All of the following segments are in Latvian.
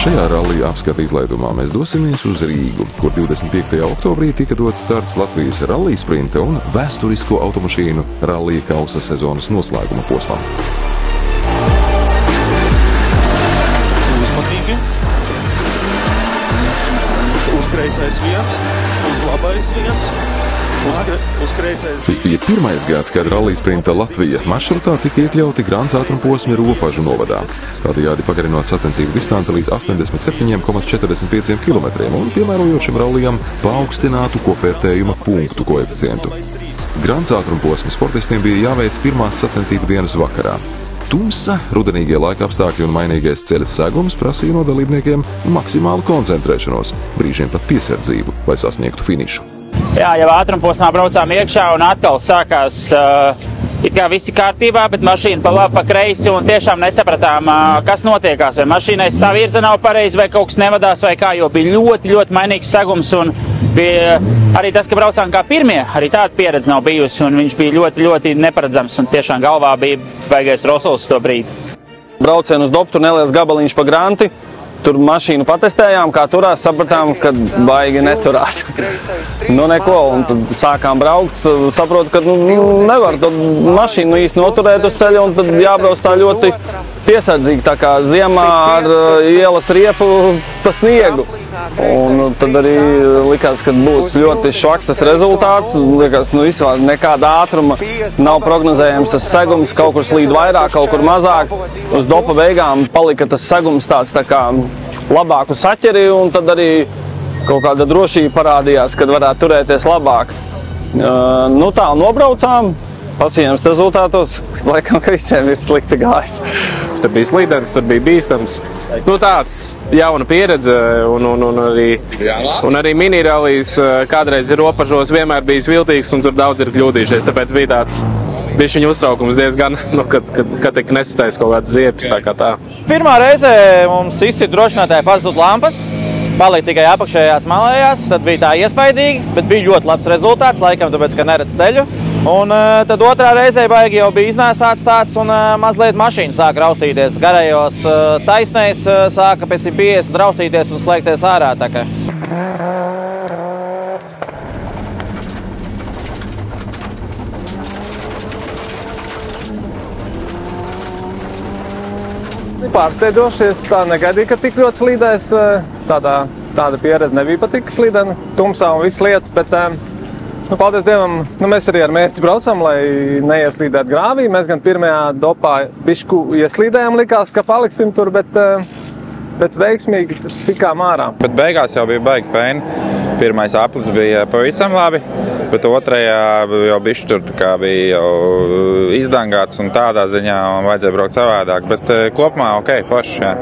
Šajā rallija apskata izlaidumā mēs dosimies uz Rīgu, kur 25. oktobrī tika dots starts Latvijas rallija sprinta un vēsturisko automašīnu rallija kausa sezonas noslēguma posmam. Uzmanīgi. Uz kreisais viens, uz labais viens. Šis bija pirmais gads, kad rallija sprinta Latvija maršrutā tika iekļauti Grants ātrumposmi Ropažu novadā. Tādējādi pagarinot sacensību distanci līdz 87,45 km un piemērojot šim rallijam paaugstinātu kopvērtējuma punktu koeficientu. Grants ātrumposmi sportistiem bija jāveic pirmās sacensību dienas vakarā. Tumsa, rudenīgie laika apstākļi un mainīgais ceļa segums prasīja no dalībniekiem maksimālu koncentrēšanos, brīžiem pat piesardzību, lai sasniegtu finišu. Jā, jau ātrumposmā braucām iekšā un atkal sākās it kā visi kārtībā, bet mašīna pa labi, pa kreisi un tiešām nesapratām, kas notiekās. Vai mašīnai savirza nav pareizi, vai kaut kas nevadās, vai kā, jo bija ļoti mainīgs segums un bija arī tas, ka braucām kā pirmie, arī tāda pieredze nav bijusi un viņš bija ļoti neparedzams un tiešām galvā bija baigais rosols to brīdi. Braucienu uz Dopu, tur neliels gabaliņš pa Granti. Tur mašīnu patestējām, kā turās, sapratām, ka baigi neturās. Nu neko, un tad sākām braukt, saprotu, ka nevar to mašīnu īsti noturēt uz ceļa, un tad jābrauc tā ļoti piesardzīgi, tā kā ziemā ar ielas riepu pa sniegu. Un tad arī likās, ka būs ļoti švaks tas rezultāts, likās, vispār nekāda ātruma nav prognozējams tas segums, kaut kur slīd vairāk, kaut kur mazāk. Uz Dopa beigām palika tas segums tāds tā kā labāku saķeri, un tad arī kaut kāda drošība parādījās, kad varētu turēties labāk. Nu tā, nobraucām, pasījams rezultātos, laikam, ka visiem ir slikti gājis. Tur bija slīdens, tur bija bīstams. Nu tāds jauna pieredze, un arī minirallijas kādreiz ir Ropažos vienmēr bijis viltīgs, un tur daudz ir kļūdījušies, tāpēc bija tāds bišķiņu uztraukums diezgan, kad tik nesatēs kaut kāds ziepis, tā kā tā. Pirmā reize mums izsit drošinātāji pazud lampas, palika tikai apakšējās malējās, tad bija tā iespaidīgi, bet bija ļoti labs rezultāts, laikam, tāpēc, ka neredz ceļu. Un tad otrā reizē baigi jau bija iznēsāts tāds un mazliet mašīna sāka raustīties. Garējos taisnēs sāka pēc 150 raustīties un slēgties ārā. Pārsteidošies, tā negaidīja, ka tik ļoti slīdēs. Tāda pieredze nebija patika slīdena, tumsā un viss lietas, bet paldies Dievam, mēs arī ar mērķi braucam, lai neieslīdētu grāvī. Mēs gan pirmajā Dopā bišku ieslīdējām, likās, ka paliksim tur, bet veiksmīgi tikām ārā. Bet beigās jau bija baigi feini. Pirmais aplis bija pavisam labi, bet otrajā jau bišķi tur bija jau izdangāts un tādā ziņā un vajadzēja braukt savādāk, bet kopumā ok, forši, jā.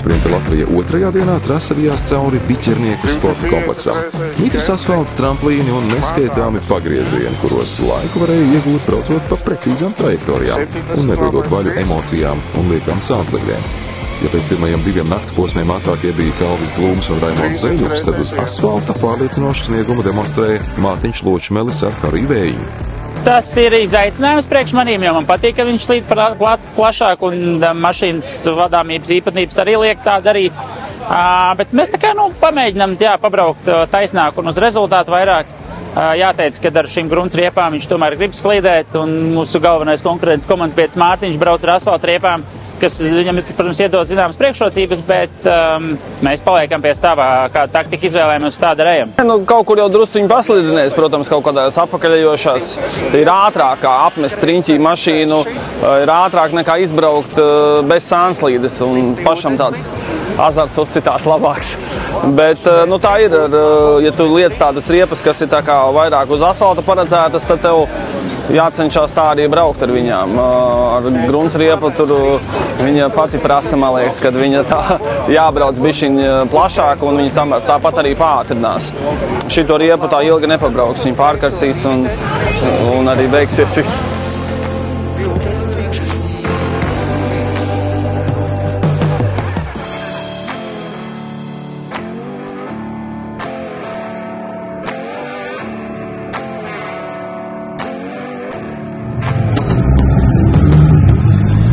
Sprinta Latvija otrajā dienā trasa vijās cauri Biķernieku sporta kompleksam. Mitrs asfalts, tramplīni un neskaitāmi pagriezieni, kuros laiku varēja iegūt braucot pa precīzām trajektorijām un nedodot vaļu emocijām un liekām sānsligļiem. Ja pēc pirmajiem 2 nakts posmiem ātrākie bija Kalvis Blūms un Raimonds Zeļuks, tad uz asfalta pārliecinošu sniegumu demonstrēja Mārtiņš Ločmelis ar Hariju Vējiņu. Tas ir izaicinājums priekš manīm, jo man patīk, ka viņš slīd plašāk un mašīnas vadāmības īpatnības arī liek tā darīt. Bet mēs tā kā pamēģinām pabraukt taisnāk un uz rezultātu vairāk. Jāteic, ka ar šīm grunts riepām viņš tomēr grib slīdēt, un mūsu galvenais konkurents komandas biedrs Mārtiņš brauc ar asfalta riepām, kas viņam, protams, iedod zināmas priekšrocības, bet mēs paliekam pie savā, kādu taktiku izvēlējamies, tāda rejam. Kaut kur jau drusciņi paslidinies, protams, kaut kādās apakaļejošās ir ātrāk kā apmest riņķī mašīnu, ir ātrāk nekā izbraukt bez sānslīdes, un pašam tāds azarts uzsitās labāks. Bet nu, tā ir, ja tu liec tādas riepas, kas ir tā kā vairāk uz asfalta paredzētas, tad tev jācenšas tā arī braukt ar viņām. Ar gruntsriepu tur viņa pati prasa, man liekas, kad viņa tā jābrauc bišķiņ plašāk un viņa tāpat arī pātrinās. Šito riepu tā ilgi nepabrauks, viņa pārkarsīs un arī beigsies viss.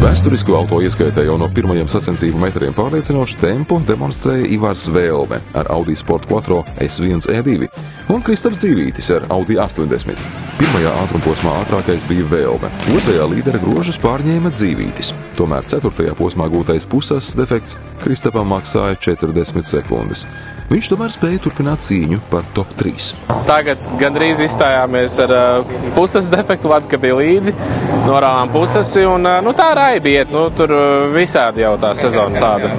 Vēsturisko auto ieskaitē jau no pirmajiem sacensību metriem pārliecinošu tempu demonstrēja Ivars Vēlme ar Audi Sport Quattro S1 E2 un Kristaps Dzīvītis ar Audi 80. Pirmajā ātrumposmā ātrākais bija Vēlme, otrajā līdera grožus pārņēma Dzīvītis. Tomēr ceturtajā posmā gūtais puses defekts Kristapam maksāja 40 sekundes. Viņš tomēr spēja turpināt cīņu par top 3. Tagad gandrīz izstājāmies ar puses defektu, labi, ka bija līdzi, norāvām pusesi, un tā raibi iet, tur visādi jau tā sezona tāda,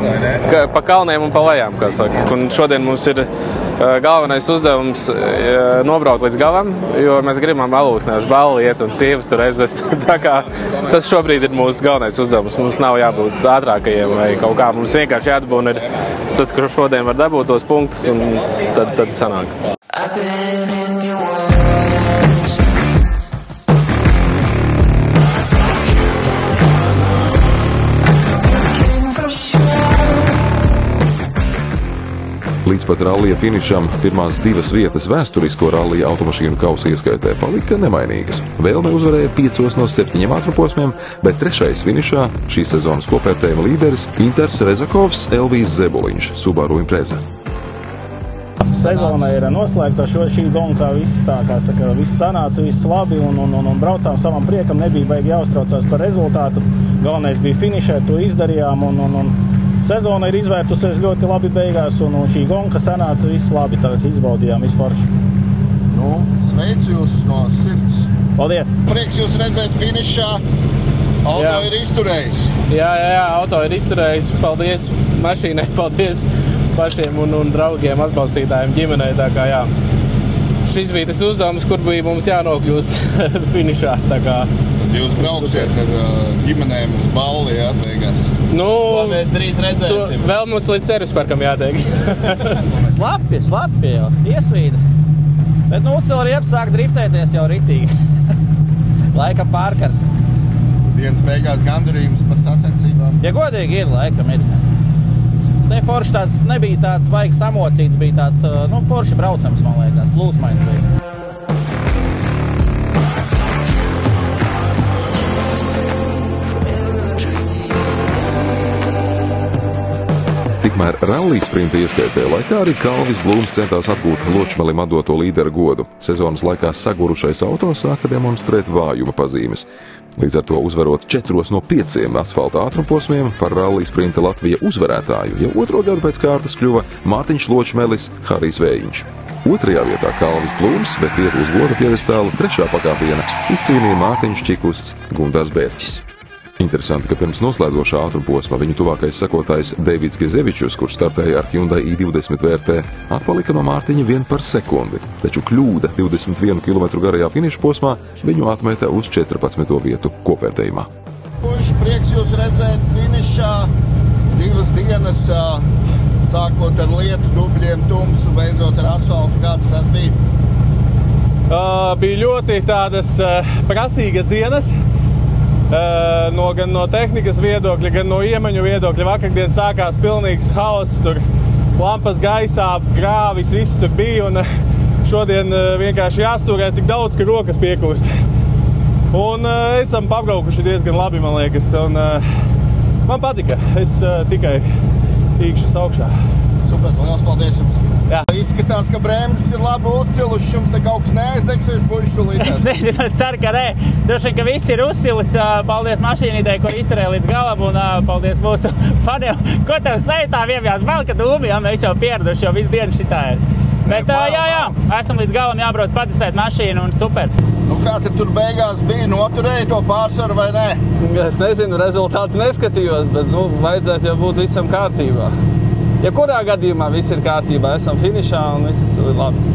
pa kalniem un pa lejām, kā saka. Un šodien mums ir galvenais uzdevums nobraukt līdz galam, jo mēs gribam Alūksnē uz balli iet un sievas tur aizvest. Tā kā tas šobrīd ir mūsu galvenais uzdevums. Mums nav jābūt ātrākajiem vai kaut kā. Mums vienkārši jādabūna ir tas, ka šodien var dabūt tos punktus, un tad sanāk. Līdz pat rallija finišam pirmās divas vietas vēsturisko rallija automašīnu kausa ieskaitē palika nemainīgas. Vēlme uzvarēja 5 no 7 ātrumposmiem, bet trešais finišā šīs sezonas kopvērtējuma līderis Inters Rezakovs Elvijs Zebuliņš, Subaru Impreza. Sezona ir noslēgta, šī gonka viss tā, kā saka, viss sanāca, viss labi un braucām savam priekam, nebija baigi jāuztraucās par rezultātu. Galvenais bija finišēt, to izdarījām un sezona ir izvērtusies ļoti labi beigās un šī gonka sanāca viss labi, tagad izbaudījām visu forši. Sveicu jūs no sirds. Paldies! Prieks jūs redzēt finišā. Auto ir izturējis. Jā, auto ir izturējis. Paldies mašīnai, paldies pašiem un draugiem, atbalstītājiem, ģimenei. Tā kā jā. Šis bija tas uzdevums, kur bija mums jānokļūst finišā. Tā kā jūs brauksiet ar ģimenēm uz balli, jā, beigās. Mēs drīz redzēsim. Vēl mums līdz servisparkam jātiek. Slapi jau, iesvīda. Bet uzcila riepas sāk driftēties jau ritīgi. Laikam pārkars. Dienas beigās gandarījums par sacensībām. Ja godīgi ir, laikam ir. Te forši tāds, nebija tāds baigi samocīts, bija tāds, forši braucams, man liekas, plūsmains bija. Tikmēr rallija sprinta ieskaitē laikā arī Kalvis Blūms centās atgūt Ločmelim atdoto līdera godu. Sezonas laikā sagurušais auto sāka demonstrēt vājuma pazīmes. Līdz ar to uzvarot 4 no 5 asfalta ātrumposmiem par rallija sprinta Latvija uzvarētāju jau otro gadu pēc kārtas kļuva Mārtiņš Ločmelis, Harijs Vējiņš. Otrajā vietā Kalvis Blūms, bet vietu uz goda piedestāla trešā pakāpiena izcīnīja Mārtiņš Čikusts, Gundars Bērķis. Interesanti, ka pirms noslēdzošā ātrumposma viņu tuvākais sekotājs Deivids Gezevičus, kurš startēja ar Hyundai i20 VRT, atpalika no Mārtiņa 1 par sekundi, taču kļūda 21 km garajā finiša posmā viņu atmeta uz 14. vietu kopvērtējumā. Puiši, prieks jūs redzēt finišā, 2 dienas, sākot ar lietu, dubļiem, tumsu, beidzot ar asfaltu. Kāds tas bija? Bija ļoti tādas prasīgas dienas. Gan no tehnikas viedokļa, gan no iemaņu viedokļa. Vakardien sākās pilnīgs haoss, tur lampas gaisā, grāvis, viss tur bija, un šodien vienkārši jāsturē tik daudz, ka rokas piekūst. Un esam pabraukuši diezgan labi, man liekas, un man patika. Es tikai tīkšos augšā. Super, liels paldies jums! Jā. Izskatās, ka bremzes ir labi uzciluši, jums te kaut kas neaizdegsies, puiši tulītās. Es nezinu, ceru, ka nē. Droši vien, ka viss ir uzcilis. Paldies mašīnītei, ko izturēja līdz galam, un paldies mūsu faniem. Ko tev saitā vienmēr melka dūmi, ja mēs jau pieraduši, jo visu dienu šitā ir. Bet jā, esam līdz galam jābrauc patisēt mašīnu un super. Kā te tur beigās bija, noturēja to pārsvaru vai nē? Es nezinu, rezultātu neskatījos, bet vajadzētu jau būt visam kārtībā. Ja kurā gadījumā viss ir kārtībā, esam finišā un viss labi.